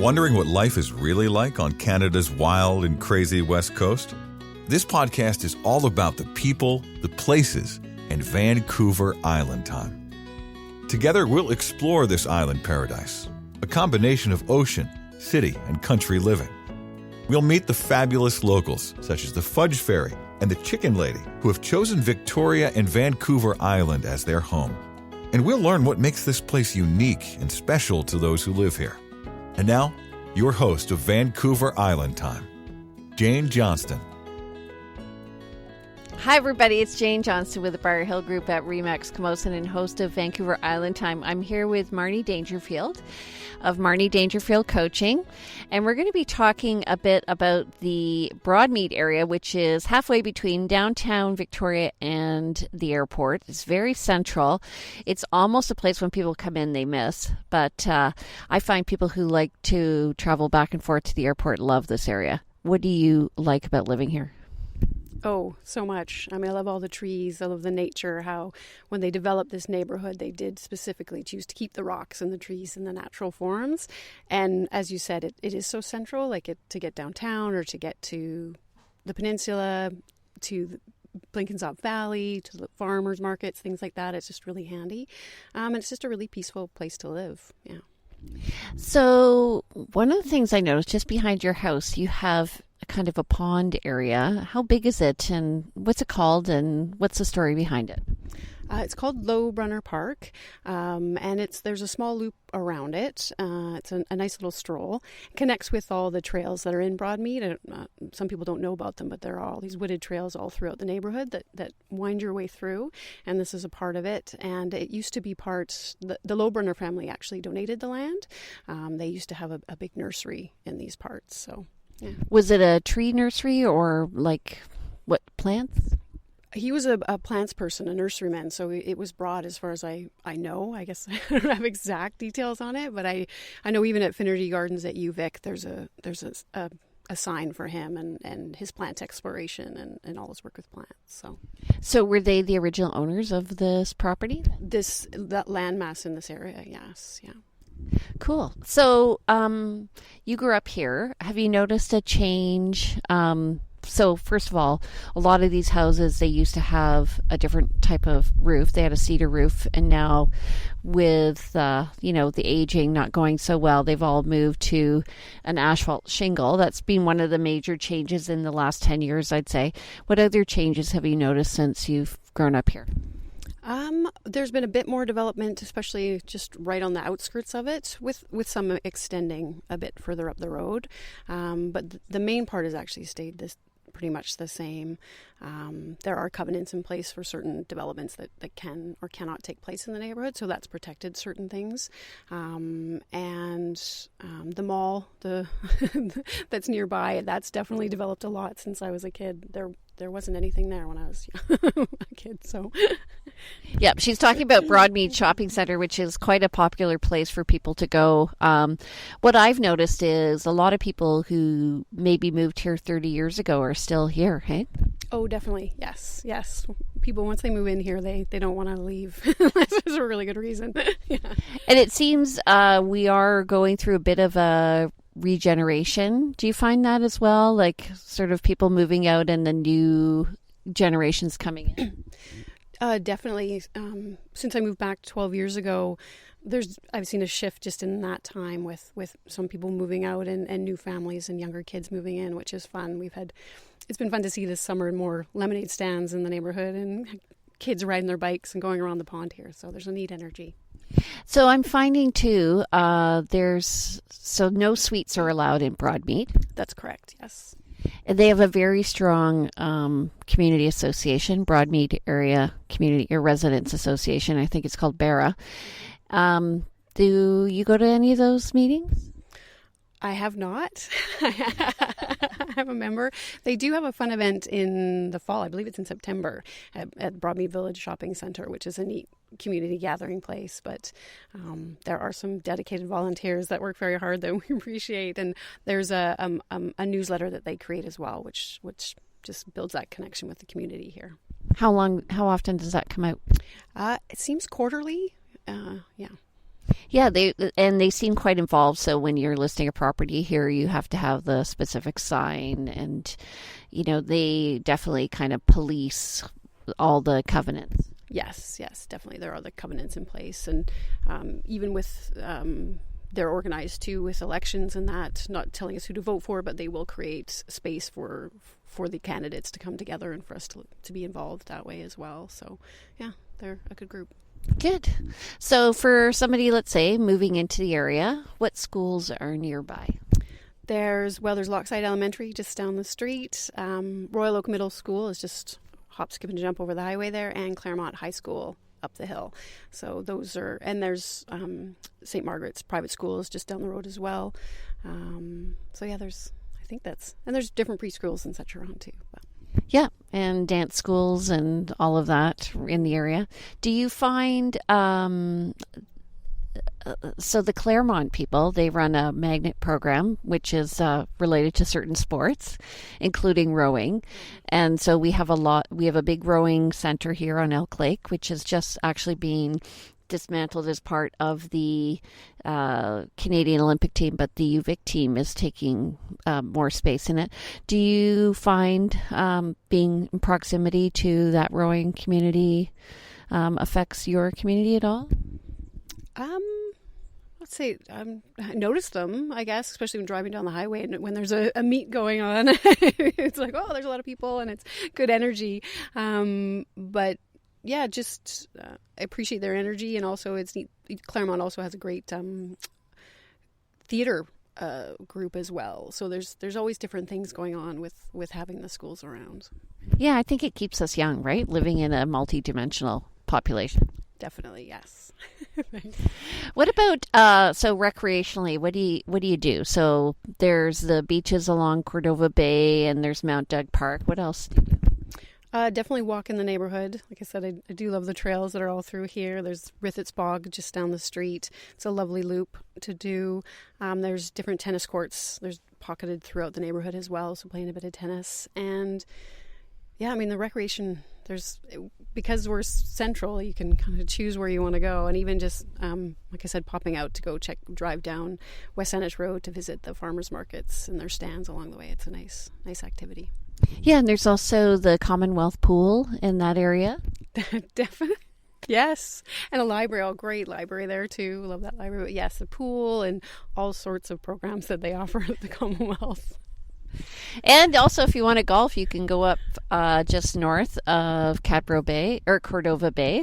Wondering what life is really like on Canada's wild and crazy West Coast? This podcast is all about the people, the places, and Vancouver Island time. Together, we'll explore this island paradise, a combination of ocean, city, and country living. We'll meet the fabulous locals, such as the Fudge Fairy and the Chicken Lady, who have chosen Victoria and Vancouver Island as their home. And we'll learn what makes this place unique and special to those who live here. And now, your host of Vancouver Island Time, Jane Johnston. Hi, everybody. It's Jane Johnston with the Briar Hill Group at Remax Camosun and host of Vancouver Island Time. I'm here with Marnie Dangerfield of Marnie Dangerfield Coaching, and we're going to be talking a bit about the Broadmead area, which is halfway between downtown Victoria and the airport. It's very central. It's almost a place when people come in they miss, but I find people who like to travel back and forth to the airport love this area. What do you like about living here? Oh, so much. I mean, I love all the trees. I love the nature, how when they developed this neighborhood, they did specifically choose to keep the rocks and the trees in the natural forms. And as you said, it is so central, to get downtown or to get to the peninsula, to the Blenkinsop Valley, to the farmers markets, things like that. It's just really handy. And it's just a really peaceful place to live. Yeah. So one of the things I noticed just behind your house, you have kind of a pond area. How big is it and what's it called and what's the story behind it? It's called Low Brunner Park, and there's a small loop around it. It's a nice little stroll. It connects with all the trails that are in Broadmead. Some people don't know about them, but there are all these wooded trails all throughout the neighborhood that wind your way through, and this is a part of it. And it used to be the Low Brunner family actually donated the land. They used to have a big nursery in these parts, so... Yeah. Was it a tree nursery or what plants? He was a plants person, a nurseryman, so it was broad as far as I know. I guess I don't have exact details on it, but I know even at Finnerty Gardens at UVic, there's a sign for him and his plant exploration and all his work with plants. So were they the original owners of this property? That landmass in this area, yes, yeah. Cool. So you grew up here. Have you noticed a change? So first of all, a lot of these houses, they used to have a different type of roof. They had a cedar roof. And now with, the aging not going so well, they've all moved to an asphalt shingle. That's been one of the major changes in the last 10 years, I'd say. What other changes have you noticed since you've grown up here? There's been a bit more development, especially just right on the outskirts of it, with some extending a bit further up the road. But the main part has actually stayed pretty much the same. There are covenants in place for certain developments that can or cannot take place in the neighborhood, so that's protected certain things. And the mall, that's nearby, that's definitely developed a lot since I was a kid. There wasn't anything there when I was a kid, so... Yep, she's talking about Broadmead Shopping Centre, which is quite a popular place for people to go. What I've noticed is a lot of people who maybe moved here 30 years ago are still here, hey? Oh, definitely, yes. People, once they move in here, they don't want to leave unless there's a really good reason. Yeah. And it seems we are going through a bit of a regeneration. Do you find that as well? Like sort of people moving out and the new generations coming in? Definitely. Since I moved back 12 years ago, I've seen a shift just in that time with some people moving out and new families and younger kids moving in, which is fun. It's been fun to see this summer more lemonade stands in the neighborhood and kids riding their bikes and going around the pond here. So there's a neat energy. So I'm finding too, no suites are allowed in Broadmead. That's correct. Yes. They have a very strong community association, Broadmead Area Community or Residents Association. I think it's called BARA. Do you go to any of those meetings? I have not. I'm a member. They do have a fun event in the fall. I believe it's in September at Broadmead Village Shopping Centre, which is a neat community gathering place. But there are some dedicated volunteers that work very hard that we appreciate. And there's a newsletter that they create as well, which just builds that connection with the community here. How often does that come out? It seems quarterly. Yeah. Yeah, they seem quite involved. So when you're listing a property here, you have to have the specific sign, and they definitely kind of police all the covenants. Yes, definitely. There are the covenants in place, and even with they're organized too with elections and that, not telling us who to vote for, but they will create space for the candidates to come together and for us to be involved that way as well. So, yeah, they're a good group. Good. So for somebody, let's say, moving into the area, what schools are nearby? There's Lochside Elementary just down the street. Royal Oak Middle School is just hop, skip, and jump over the highway there, and Claremont High School up the hill. So those are, and there's St. Margaret's Private School is just down the road as well. So yeah, there's different preschools and such around too. But. Yeah, and dance schools and all of that in the area. Do you find, so the Claremont people, they run a magnet program, which is related to certain sports, including rowing. And so we have a big rowing center here on Elk Lake, which is just actually being dismantled as part of the Canadian Olympic team, but the UVic team is taking more space in it. Do you find being in proximity to that rowing community affects your community at all? Let's say I notice them, I guess, especially when driving down the highway and when there's a meet going on. It's like, oh, there's a lot of people and it's good energy. But yeah, just I appreciate their energy, and also it's neat. Claremont also has a great theater group as well. So there's always different things going on with having the schools around. Yeah, I think it keeps us young, right? Living in a multi-dimensional population. Definitely, yes. What about so recreationally? What do you do? So there's the beaches along Cordova Bay, and there's Mount Doug Park. What else do you do? Definitely walk in the neighborhood. Like I said, I do love the trails that are all through here. There's Rithit's Bog just down the street. It's a lovely loop to do. There's different tennis courts. There's pocketed throughout the neighborhood as well, so playing a bit of tennis. And yeah, I mean, the recreation, because we're central, you can kind of choose where you want to go. And even just, like I said, popping out to go drive down West Saanich Road to visit the farmers markets and their stands along the way. It's a nice activity. Yeah, and there's also the Commonwealth Pool in that area. Definitely. Yes. And a library, a great library there too. Love that library. But yes, the pool and all sorts of programs that they offer at the Commonwealth. And also, if you want to golf, you can go up just north of Cordova Bay,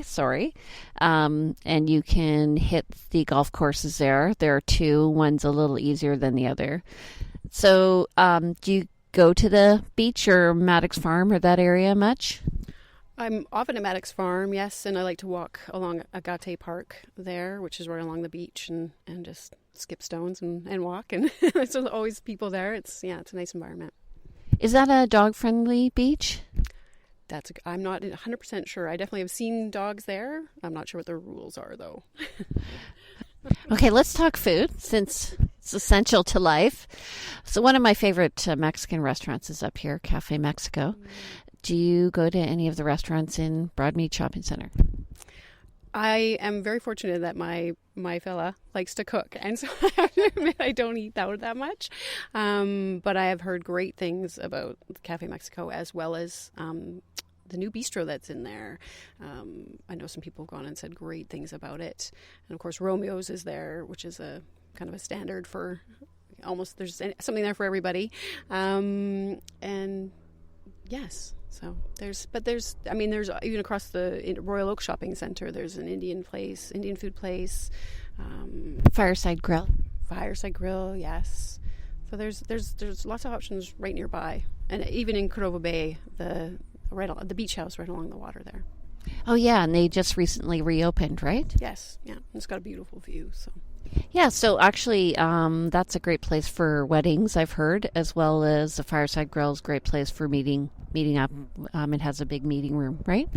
and you can hit the golf courses there. There are two. One's a little easier than the other. So do you go to the beach or Maddox Farm or that area much? I'm often at Maddox Farm, yes, and I like to walk along Agate Park there, which is right along the beach, and just skip stones and walk, and there's always people there. It's a nice environment. Is that a dog-friendly beach? I'm not 100% sure. I definitely have seen dogs there. I'm not sure what the rules are, though. Okay, let's talk food, since it's essential to life. So one of my favorite Mexican restaurants is up here, Cafe Mexico. Do you go to any of the restaurants in Broadmead Shopping Center? I am very fortunate that my fella likes to cook, and so I have to admit I don't eat out that much. But I have heard great things about Cafe Mexico, as well as the new bistro that's in there. I know some people have gone and said great things about it. And of course, Romeo's is there, which is a kind of a standard for almost, there's something there for everybody. And yes, so there's even across the Royal Oak Shopping Center, there's an Indian food place. Fireside Grill, yes. So there's lots of options right nearby. And even in Cordova Bay, the beach house right along the water there. Oh yeah, and they just recently reopened, right? Yes, yeah. It's got a beautiful view, so. Yeah, so actually that's a great place for weddings, I've heard, as well as the Fireside Grill is a great place for meeting up. It has a big meeting room, right?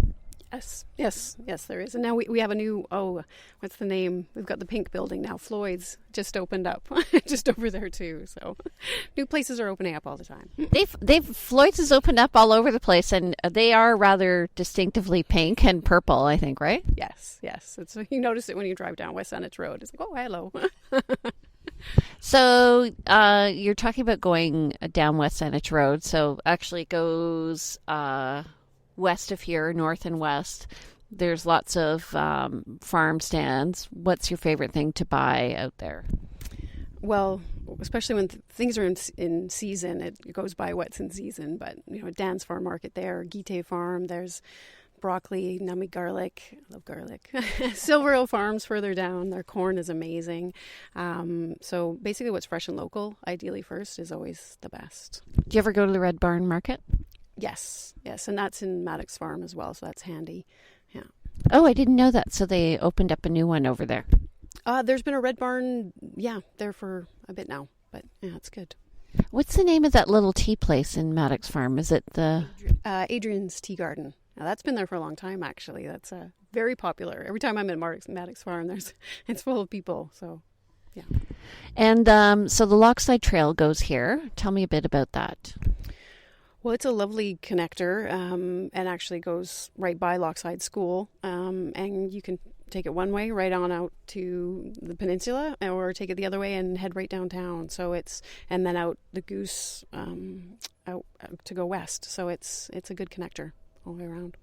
Yes, there is. And now we have a new, what's the name? We've got the pink building now. Floyd's just opened up just over there too. So new places are opening up all the time. Floyd's has opened up all over the place, and they are rather distinctively pink and purple, I think, right? Yes. It's, you notice it when you drive down West Saanich Road. It's like, oh, hello. So you're talking about going down West Saanich Road. So actually it goes west of here, north and west. There's lots of farm stands. What's your favorite thing to buy out there? Well, especially when things are in season, it goes by what's in season. But, Dan's Farm Market there, Gite Farm, there's broccoli, nummy garlic. I love garlic. Silver Hill Farms further down. Their corn is amazing. So basically what's fresh and local, ideally first, is always the best. Do you ever go to the Red Barn Market? Yes. And that's in Maddox Farm as well, so that's handy. Yeah. Oh, I didn't know that. So they opened up a new one over there. There's been a Red Barn, there for a bit now. But, yeah, it's good. What's the name of that little tea place in Maddox Farm? Is it the... Adrian's Tea Garden. Now, that's been there for a long time, actually. That's very popular. Every time I'm at Maddox Farm, it's full of people. So, yeah. And so the Lochside Trail goes here. Tell me a bit about that. Well, it's a lovely connector and actually goes right by Lochside School. And you can take it one way right on out to the peninsula, or take it the other way and head right downtown. So and then out the Goose out to go west. So it's a good connector all the way around.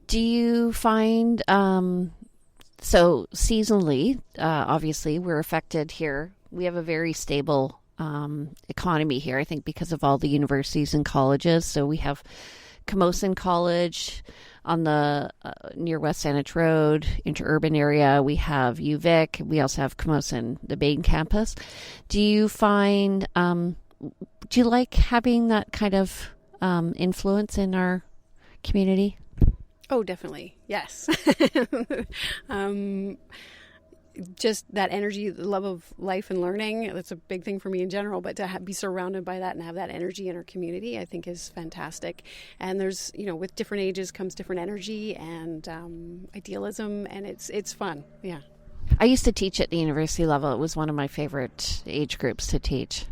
Do you find, so seasonally, obviously we're affected here. We have a very stable economy here, I think, because of all the universities and colleges. So we have Camosun College on the near West Saanich Road, interurban area. We have UVic. We also have Camosun, the main campus. Do you find, do you like having that kind of influence in our community? Oh, definitely. Yes. Just that energy, the love of life and learning, that's a big thing for me in general, but to be surrounded by that and have that energy in our community, I think is fantastic. And there's, with different ages comes different energy and idealism, and it's fun. Yeah. I used to teach at the university level. It was one of my favorite age groups to teach.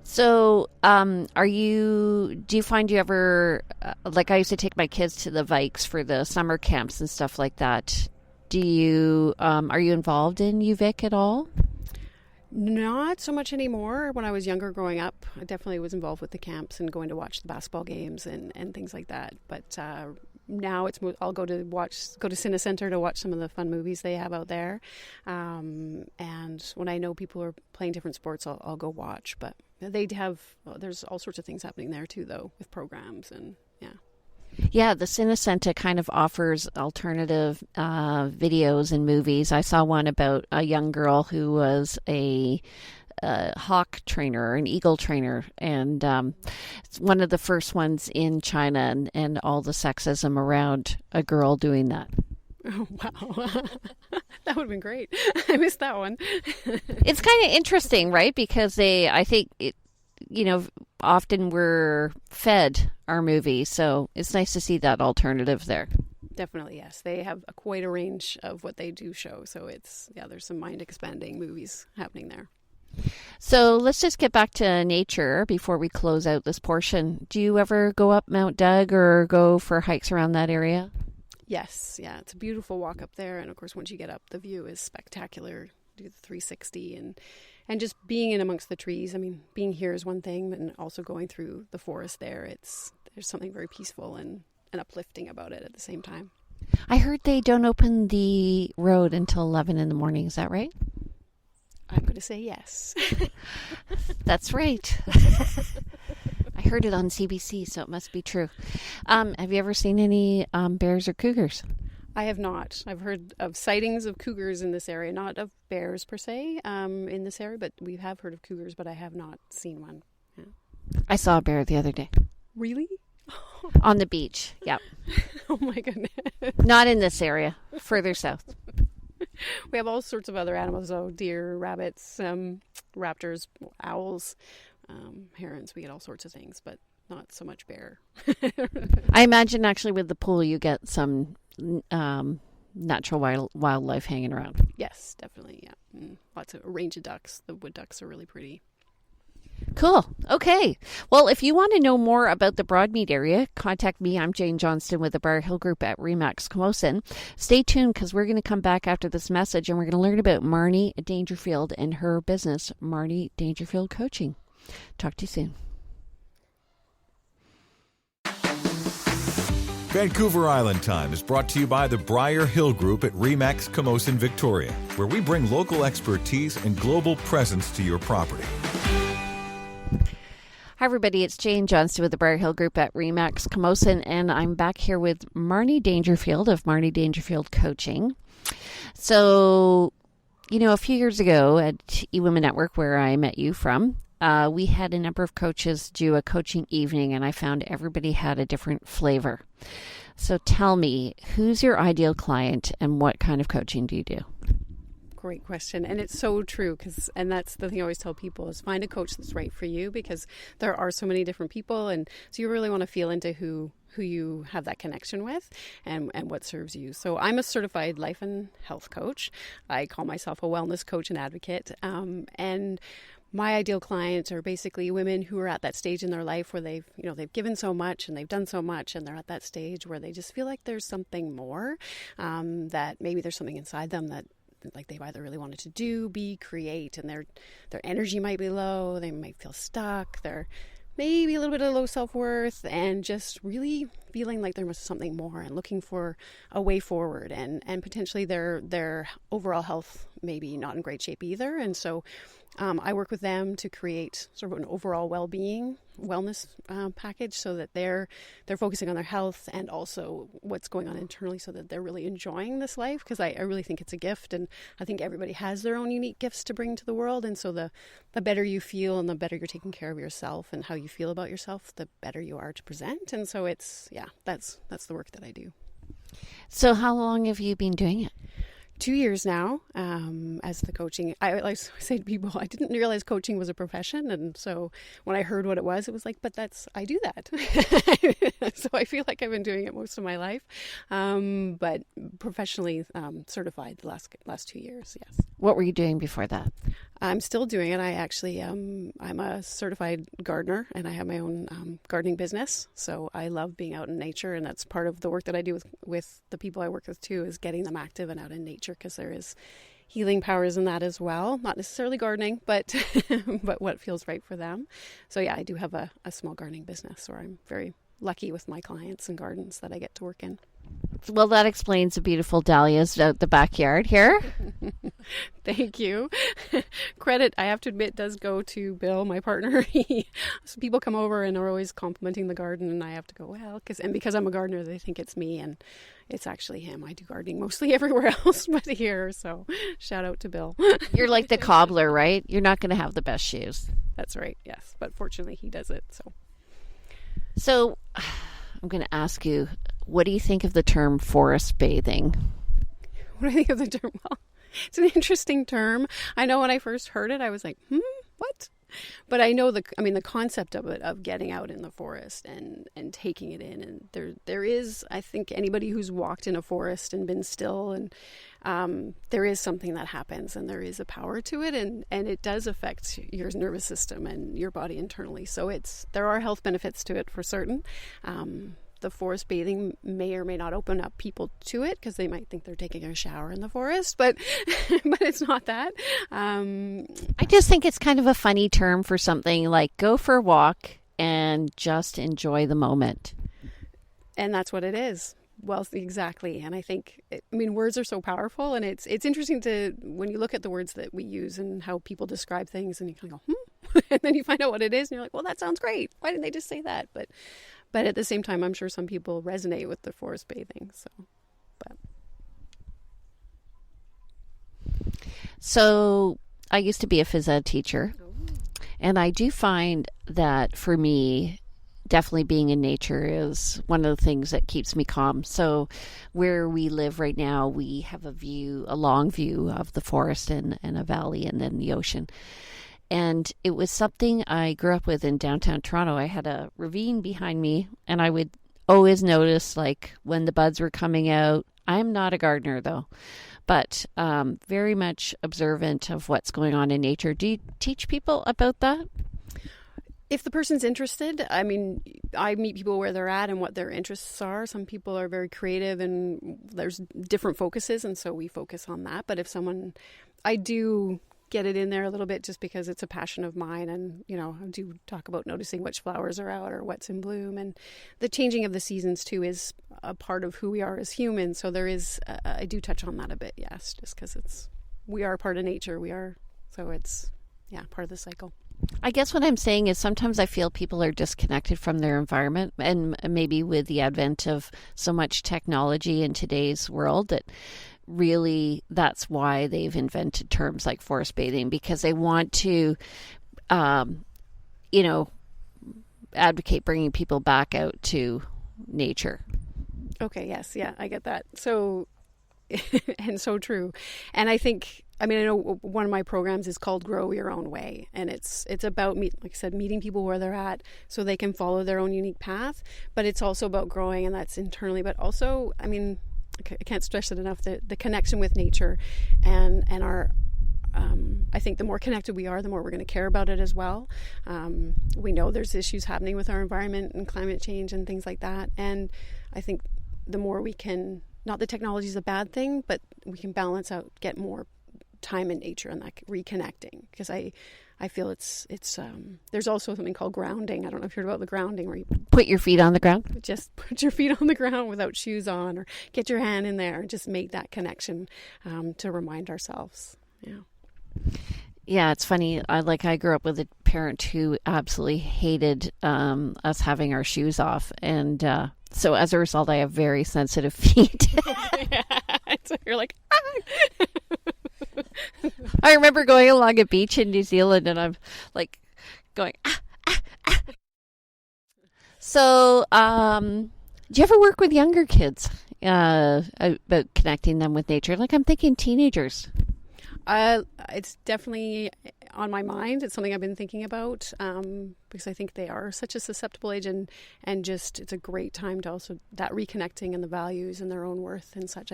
So, do you find you ever, like I used to take my kids to the Vikes for the summer camps and stuff like that. Do you, are you involved in UVic at all? Not so much anymore. When I was younger growing up, I definitely was involved with the camps and going to watch the basketball games and things like that. But now I'll go to Cine Center to watch some of the fun movies they have out there. And when I know people are playing different sports, I'll go watch. But there's all sorts of things happening there too, though, with programs and yeah. Yeah, the Cinecenta kind of offers alternative videos and movies. I saw one about a young girl who was a hawk trainer, an eagle trainer, and it's one of the first ones in China, and all the sexism around a girl doing that. Oh, wow. That would have been great. I missed that one. It's kind of interesting, right? Because I think often we're fed our movies, so it's nice to see that alternative there. Definitely, yes. They have quite a range of what they do show, so there's some mind-expanding movies happening there. So let's just get back to nature before we close out this portion. Do you ever go up Mount Doug or go for hikes around that area? Yes, yeah. It's a beautiful walk up there, and of course once you get up, the view is spectacular. Do the 360 and just being in amongst the trees. I mean, being here is one thing, and also going through the forest there's something very peaceful and uplifting about it at the same time. I heard they don't open the road until 11 in the morning. Is that right? I'm going to say yes. That's right. I heard it on CBC, so it must be true. Have you ever seen any bears or cougars? I have not. I've heard of sightings of cougars in this area, not of bears per se in this area, but we have heard of cougars, but I have not seen one. Yeah. I saw a bear the other day. Really? On the beach, yep. Oh my goodness. Not in this area, further south. We have all sorts of other animals, though. Deer, rabbits, raptors, owls, herons. We get all sorts of things, but not so much bear. I imagine actually with the pool you get some natural wildlife hanging around. Yes, definitely. Yeah. Lots of a range of ducks. The wood ducks are really pretty. Cool. Okay. Well, if you want to know more about the Broadmead area, contact me. I'm Jane Johnston with the Briar Hill Group at RE/MAX Camosun. Stay tuned because we're going to come back after this message and we're going to learn about Marnie Dangerfield and her business, Marnie Dangerfield Coaching. Talk to you soon. Vancouver Island Time is brought to you by the Briar Hill Group at RE/MAX Camosun, Victoria, where we bring local expertise and global presence to your property. Hi, everybody. It's Jane Johnston with the Briar Hill Group at RE/MAX Camosun, and I'm back here with Marnie Dangerfield of Marnie Dangerfield Coaching. So, a few years ago at eWomen Network, where I met you from, we had a number of coaches do a coaching evening, and I found everybody had a different flavor. So tell me, who's your ideal client and what kind of coaching do you do? Great question. And it's so true and that's the thing I always tell people is find a coach that's right for you, because there are so many different people. And so you really want to feel into who you have that connection with and what serves you. So I'm a certified life and health coach. I call myself a wellness coach and advocate. And my ideal clients are basically women who are at that stage in their life where they've given so much and they've done so much, and they're at that stage where they just feel like there's something more, that maybe there's something inside them that like they've either really wanted to do, be, create, and their energy might be low, they might feel stuck, they're maybe a little bit of low self-worth, and just really feeling like there was something more and looking for a way forward, and potentially their overall health maybe not in great shape either. And so I work with them to create sort of an overall wellness package, so that they're focusing on their health and also what's going on internally, so that they're really enjoying this life, because I really think it's a gift, and I think everybody has their own unique gifts to bring to the world. And so the better you feel and the better you're taking care of yourself and how you feel about yourself, the better you are to present. And so that's the work that I do. So how long have you been doing it? 2 years now, as the coaching. I say to people, I didn't realize coaching was a profession. And so when I heard what it was like, but I do that. So I feel like I've been doing it most of my life. But professionally certified the last 2 years, yes. What were you doing before that? I'm still doing it. I actually, I'm a certified gardener, and I have my own gardening business. So I love being out in nature, and that's part of the work that I do with the people I work with too, is getting them active and out in nature, because there is healing powers in that as well. Not necessarily gardening, but but what feels right for them. So yeah, I do have a small gardening business where I'm very lucky with my clients and gardens that I get to work in. Well, that explains the beautiful dahlias out the backyard here. Thank you. Credit, I have to admit, does go to Bill, my partner. So people come over and are always complimenting the garden, and I have to go, well, because I'm a gardener, they think it's me, and it's actually him. I do gardening mostly everywhere else but here, so shout out to Bill. You're like the cobbler, right? You're not going to have the best shoes. That's right, yes. But fortunately, he does it, So I'm going to ask you, what do you think of the term forest bathing? What do I think of the term? Well, it's an interesting term. I know when I first heard it, I was like, what? But I know the concept of it, of getting out in the forest and taking it in. And there is, I think, anybody who's walked in a forest and been still, and there is something that happens, and there is a power to it, and it does affect your nervous system and your body internally. So there are health benefits to it for certain. The forest bathing may or may not open up people to it, because they might think they're taking a shower in the forest, but it's not that. I just think it's kind of a funny term for something like go for a walk and just enjoy the moment. And that's what it is. Well, exactly. And I think, words are so powerful, and it's interesting when you look at the words that we use and how people describe things, and you kind of go, and then you find out what it is, and you're like, well, that sounds great. Why didn't they just say that? But at the same time, I'm sure some people resonate with the forest bathing. So I used to be a phys ed teacher, and I do find that for me, definitely being in nature is one of the things that keeps me calm. So where we live right now, we have a long view of the forest and a valley and then the ocean. And it was something I grew up with in downtown Toronto. I had a ravine behind me, and I would always notice like when the buds were coming out. I'm not a gardener though, but very much observant of what's going on in nature. Do you teach people about that? If the person's interested, I mean, I meet people where they're at and what their interests are. Some people are very creative and there's different focuses, and so we focus on that. But if someone, I do get it in there a little bit just because it's a passion of mine, and, you know, I do talk about noticing which flowers are out or what's in bloom. And the changing of the seasons too is a part of who we are as humans. So there is, I do touch on that a bit, yes, just because we are part of nature. So it's, yeah, part of the cycle. I guess what I'm saying is sometimes I feel people are disconnected from their environment, and maybe with the advent of so much technology in today's world that really that's why they've invented terms like forest bathing, because they want to, advocate bringing people back out to nature. Okay, yes, yeah, I get that. So, and so true. And I know one of my programs is called Grow Your Own Way, and it's about, like I said, meeting people where they're at so they can follow their own unique path, but it's also about growing, and that's internally, but also, I mean, I can't stress it enough, the connection with nature and our, I think the more connected we are, the more we're going to care about it as well. We know there's issues happening with our environment and climate change and things like that, and I think the more we can, not that technology is a bad thing, but we can balance out, get more time in nature and that reconnecting, because I feel it's there's also something called grounding. I don't know if you've heard about the grounding, where you put your feet on the ground. Just put your feet on the ground without shoes on, or get your hand in there and just make that connection to remind ourselves. Yeah, it's funny. I grew up with a parent who absolutely hated us having our shoes off, and so as a result, I have very sensitive feet. Yeah. So you're like, ah! I remember going along a beach in New Zealand, and I'm like going, ah, ah, ah. So, do you ever work with younger kids about connecting them with nature? Like, I'm thinking teenagers. It's definitely on my mind. It's something I've been thinking about because I think they are such a susceptible age, and just it's a great time to also that reconnecting and the values and their own worth and such.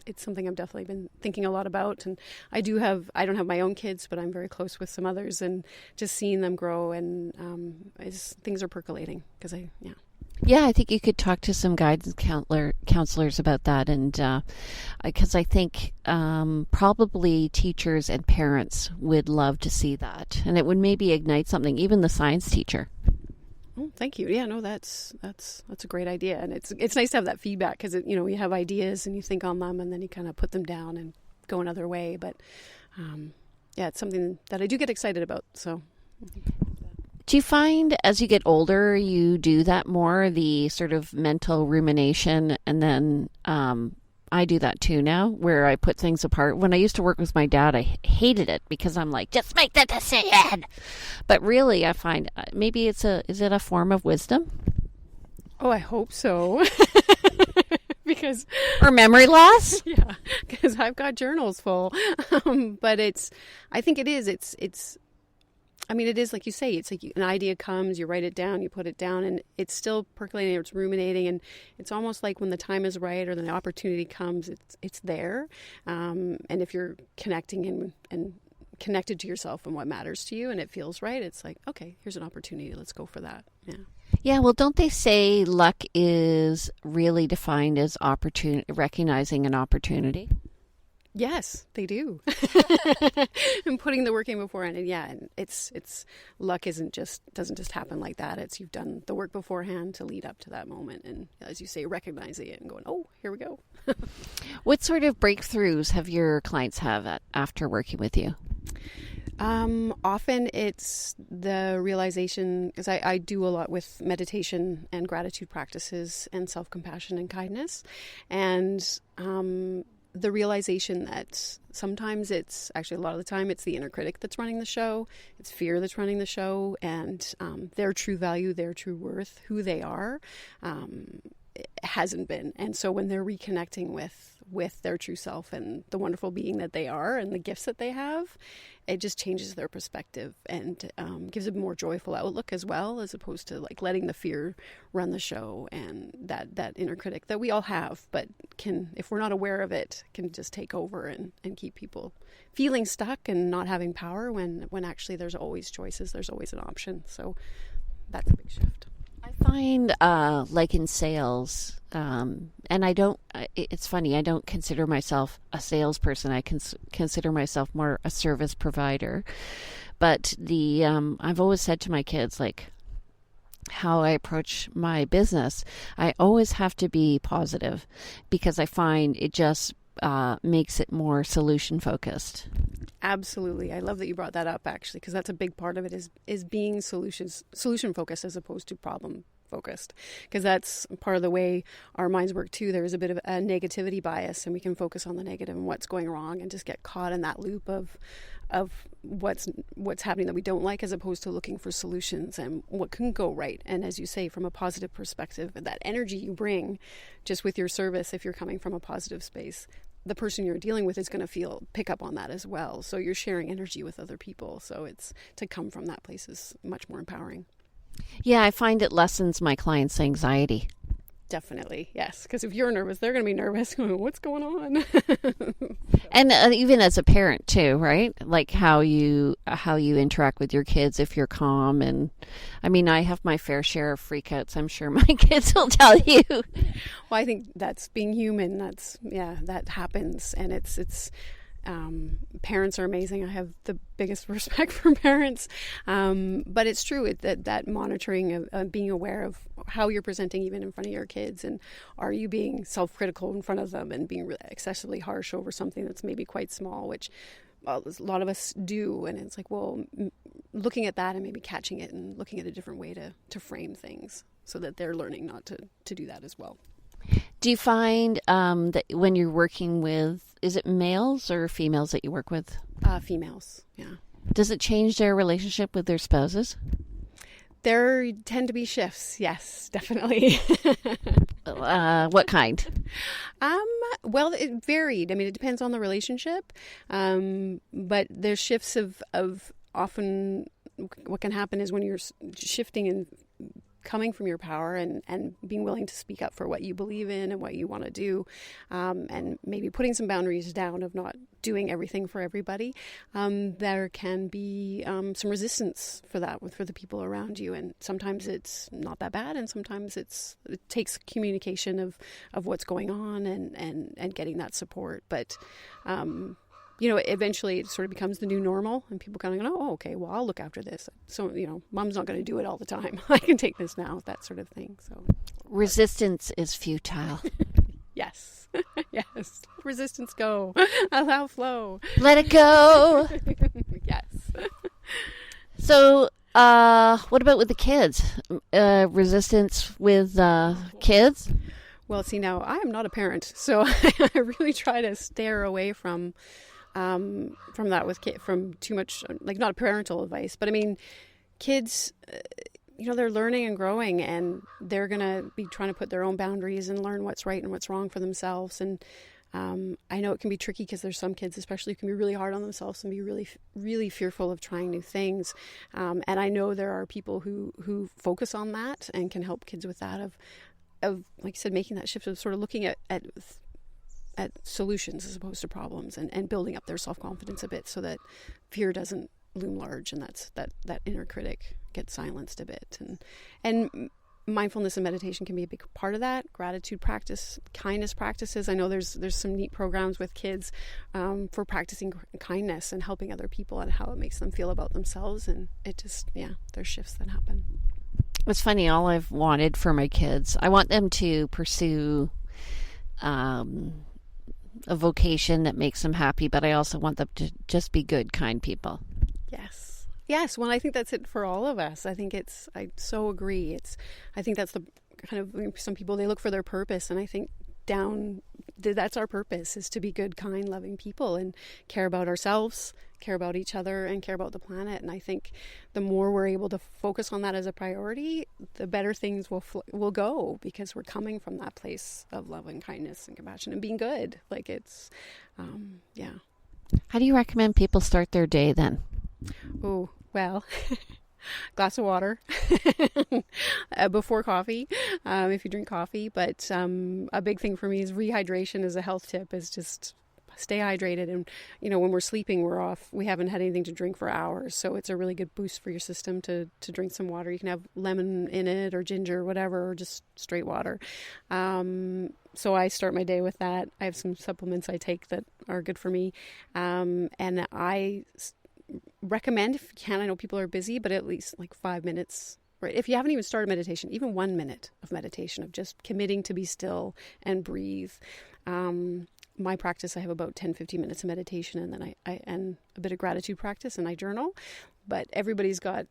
It's something I've definitely been thinking a lot about, and I don't have my own kids, but I'm very close with some others, and just seeing them grow, and things are percolating Yeah, I think you could talk to some guidance counselors about that, and because I think probably teachers and parents would love to see that, and it would maybe ignite something, even the science teacher. Oh, thank you. Yeah, no, that's a great idea, and it's nice to have that feedback, because you have ideas and you think on them, and then you kind of put them down and go another way. But yeah, it's something that I do get excited about. So. Do you find as you get older, you do that more, the sort of mental rumination, and then I do that too now, where I put things apart. When I used to work with my dad, I hated it because I'm like, just make the decision. But really, I find maybe is it a form of wisdom? Oh, I hope so. Or memory loss? Yeah, because I've got journals full. But I think it is. I mean, it is like you say, it's like an idea comes, you write it down, you put it down, and it's still percolating, it's ruminating, and it's almost like when the time is right or the opportunity comes, it's there. And if you're connecting and connected to yourself and what matters to you, and it feels right, it's like, okay, here's an opportunity, let's go for that. Yeah. Yeah, well, don't they say luck is really defined as recognizing an opportunity? Yes, they do. And putting the work in beforehand, and yeah, and it's luck doesn't just happen like that. It's you've done the work beforehand to lead up to that moment, and as you say, recognizing it and going, oh, here we go. What sort of breakthroughs have your clients have after working with you? Often it's the realization, because I do a lot with meditation and gratitude practices and self-compassion and kindness, and the realization that sometimes it's actually, a lot of the time, it's the inner critic that's running the show. It's fear that's running the show, and their true value, their true worth, who they are. hasn't been. And so when they're reconnecting with their true self and the wonderful being that they are and the gifts that they have, it just changes their perspective and gives a more joyful outlook as well, as opposed to like letting the fear run the show and that inner critic that we all have, but can, if we're not aware of it, can just take over and keep people feeling stuck and not having power when actually there's always choices, there's always an option. So that's a big shift. I find like in sales, and it's funny, I don't consider myself a salesperson. I consider myself more a service provider. But I've always said to my kids, like, how I approach my business, I always have to be positive, because I find it just makes it more solution focused. Absolutely. I love that you brought that up, actually, because that's a big part of it is being solution focused as opposed to problem focused, because that's part of the way our minds work too. There is a bit of a negativity bias, and we can focus on the negative and what's going wrong and just get caught in that loop of what's happening that we don't like, as opposed to looking for solutions and what can go right. And as you say, from a positive perspective, that energy you bring just with your service, if you're coming from a positive space, the person you're dealing with is going to pick up on that as well. So you're sharing energy with other people. So it's to come from that place is much more empowering. Yeah, I find it lessens my clients' anxiety. Definitely, yes. Because if you're nervous, they're going to be nervous. What's going on? And even as a parent too, right? Like how you interact with your kids if you're calm. And I mean, I have my fair share of freakouts. I'm sure my kids will tell you. Well, I think that's being human. That happens, and it's. Parents are amazing. I have the biggest respect for parents, but it's true that monitoring of being aware of how you're presenting even in front of your kids, and are you being self-critical in front of them and being excessively harsh over something that's maybe quite small, which a lot of us do. And it's like, well, looking at that and maybe catching it and looking at a different way to frame things so that they're learning not to do that as well. Do you find that when you're working with, is it males or females that you work with? Females, yeah. Does it change their relationship with their spouses? There tend to be shifts, yes, definitely. What kind? Well, it varied. I mean, it depends on the relationship, but there's shifts of often what can happen is when you're shifting and coming from your power and being willing to speak up for what you believe in and what you want to do, and maybe putting some boundaries down of not doing everything for everybody, there can be some resistance for that for the people around you. And sometimes it's not that bad, and sometimes it takes communication of what's going on and getting that support. But eventually it sort of becomes the new normal, and people kind of go, oh, okay, well, I'll look after this. So, mom's not going to do it all the time. I can take this now, that sort of thing. So resistance is futile. Yes. Yes. Resistance go. Allow flow. Let it go. Yes. So, what about with the kids? Resistance with kids? Well, see, now I am not a parent, so I really try to steer away from that from too much, like, not parental advice, but I mean, kids, they're learning and growing, and they're going to be trying to put their own boundaries and learn what's right and what's wrong for themselves. And I know it can be tricky because there's some kids, especially, who can be really hard on themselves and be really, really fearful of trying new things. And I know there are people who focus on that and can help kids with that of, like you said, making that shift of sort of looking at solutions as opposed to problems, and building up their self-confidence a bit so that fear doesn't loom large, and that inner critic gets silenced a bit. And mindfulness and meditation can be a big part of that. Gratitude practice, kindness practices. I know there's some neat programs with kids for practicing kindness and helping other people and how it makes them feel about themselves. And it just, there's shifts that happen. It's funny, all I've wanted for my kids, I want them to pursue a vocation that makes them happy, but I also want them to just be good, kind people. Yes. Well, I think that's it for all of us. I so agree. I think that's the kind of, some people, they look for their purpose, and I think down that's our purpose, is to be good, kind, loving people and care about ourselves, care about each other, and care about the planet. And I think the more we're able to focus on that as a priority, the better things will go, because we're coming from that place of love and kindness and compassion and being good. Like it's, yeah. How do you recommend people start their day then? Oh, well, glass of water before coffee, if you drink coffee. But a big thing for me is rehydration as a health tip, is just stay hydrated. And, when we're sleeping, we haven't had anything to drink for hours. So it's a really good boost for your system to drink some water. You can have lemon in it or ginger or whatever, or just straight water. So I start my day with that. I have some supplements I take that are good for me. And I recommend, if you can, I know people are busy, but at least like 5 minutes. Right. If you haven't even started meditation, even 1 minute of meditation, of just committing to be still and breathe. My practice, I have about 10-15 minutes of meditation, and then I and a bit of gratitude practice, and I journal. But everybody's got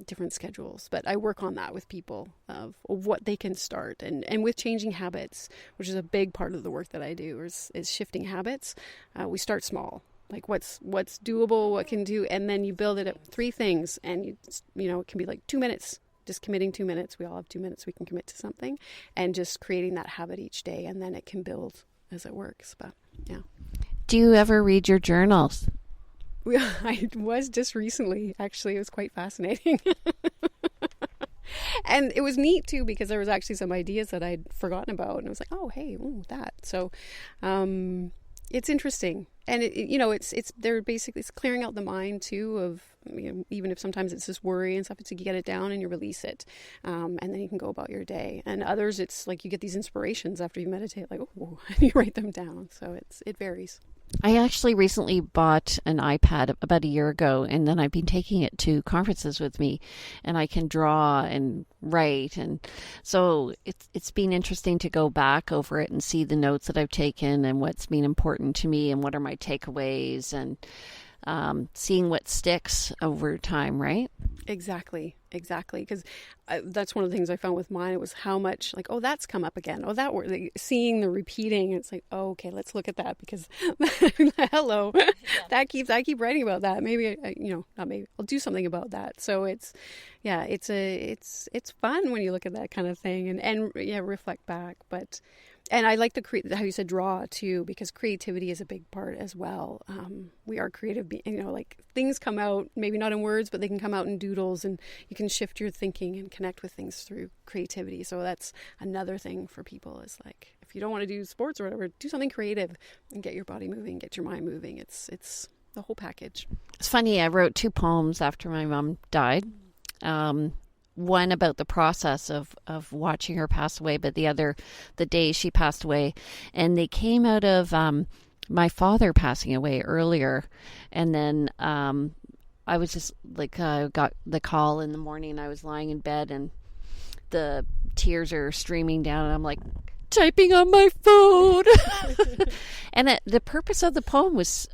different schedules. But I work on that with people of what they can start, and with changing habits, which is a big part of the work that I do, is shifting habits. We start small, like what's doable, what can do, and then you build it up 3 things, and it can be like 2 minutes. Just committing 2 minutes. We all have 2 minutes we can commit to something, and just creating that habit each day, and then it can build as it works. But yeah. Do you ever read your journals? I was just recently, actually. It was quite fascinating. And it was neat too, because there was actually some ideas that I'd forgotten about, and I was like, oh, hey, that. So it's interesting. And it's clearing out the mind too, of, even if sometimes it's just worry and stuff, it's like you get it down and you release it. And then you can go about your day. And others, it's like you get these inspirations after you meditate, like, oh, and you write them down. So it varies. I actually recently bought an iPad about a year ago, and then I've been taking it to conferences with me, and I can draw and write. And so it's been interesting to go back over it and see the notes that I've taken and what's been important to me and what are my takeaways, and seeing what sticks over time, right? Exactly. Because that's one of the things I found with mine. It was how much, like, oh, that's come up again. Oh, that word, like, seeing the repeating. It's like, oh, okay, let's look at that, because hello, yeah. I keep writing about that. Maybe, not maybe, I'll do something about that. So it's fun when you look at that kind of thing and reflect back. And I like how you said draw too, because creativity is a big part as well. We are creative, like things come out, maybe not in words, but they can come out in doodles, and you can shift your thinking and connect with things through creativity. So that's another thing for people, is like, if you don't want to do sports or whatever, do something creative and get your body moving, get your mind moving. It's the whole package. It's funny, I wrote 2 poems after my mom died. One about the process of watching her pass away, but the other, the day she passed away. And they came out of my father passing away earlier. And then I was just like, I got the call in the morning, and I was lying in bed, and the tears are streaming down, and I'm like, typing on my phone. And the purpose of the poem was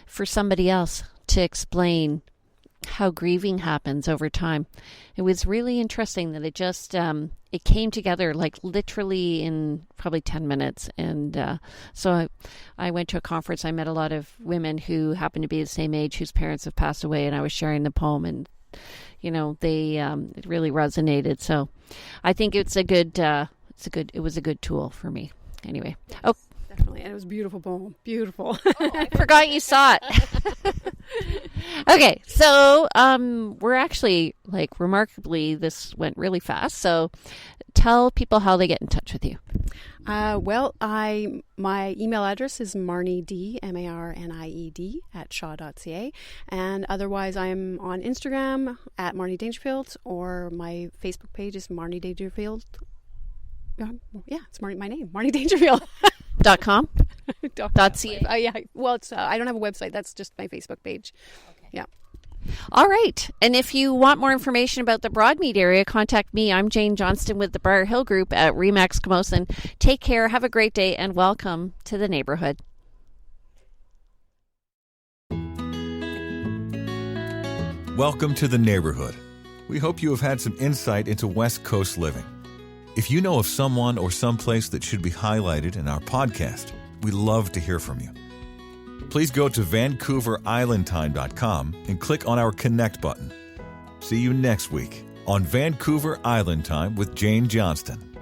for somebody else to explain how grieving happens over time. It was really interesting that it just it came together like literally in probably 10 minutes. And so I went to a conference. I met a lot of women who happened to be the same age, whose parents have passed away, and I was sharing the poem, and they it really resonated. So I think it was a good tool for me. Anyway. Yes, oh, definitely. And it was a beautiful poem. Beautiful. Oh, I forgot you saw it. Okay, so we're actually, like, remarkably, this went really fast. So tell people how they get in touch with you. My email address is marnied, MARNIED, @shaw.ca. And otherwise, I'm on Instagram at Marnie Dangerfield, or my Facebook page is Marnie Dangerfield. Yeah, it's my name, Marnie Dangerfield. .com? .ca? Yeah. Well, it's I don't have a website. That's just my Facebook page. Okay. Yeah. All right. And if you want more information about the Broadmead area, contact me. I'm Jane Johnston with the Briar Hill Group at RE/MAX Camosun. Take care. Have a great day, and welcome to the neighborhood. Welcome to the neighborhood. We hope you have had some insight into West Coast living. If you know of someone or someplace that should be highlighted in our podcast, we love to hear from you. Please go to VancouverIslandTime.com and click on our Connect button. See you next week on Vancouver Island Time with Jane Johnston.